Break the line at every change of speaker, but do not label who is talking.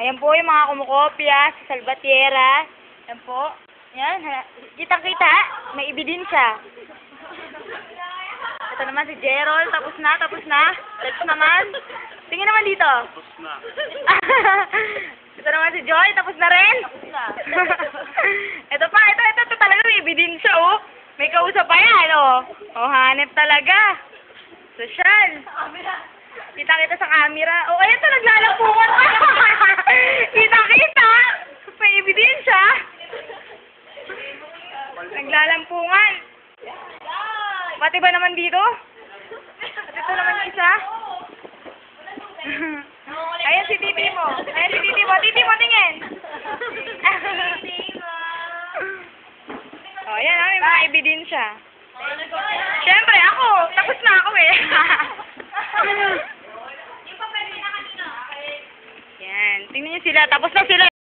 Ayan po yung mga kumukopya sa Salvatierra. Ayan po. Ayan, kitang-kita. May ebidensya. Ito naman si Gerald. Tapos na. Let's naman. Tingin naman dito.
Tapos na.
Ito naman si Joy. Tapos na rin. Ito pa. Ito talaga may ebidensya, oh. May kausap pa yan, oh. Oh, hanep talaga. Sosyal. Kita-kita sa camera. Oh, ayan ito, naglalampungan pa. Kita-kita. May ebidensya. Naglalampungan. Pati ba naman dito? At ito naman yung isa. Ayan si titi mo. Titi mo, tingin. Oh, ayan, may mga ebidensya. Siyempre, ako. Tapos na ako eh. Yan. Tingnan niyo sila. Tapos na sila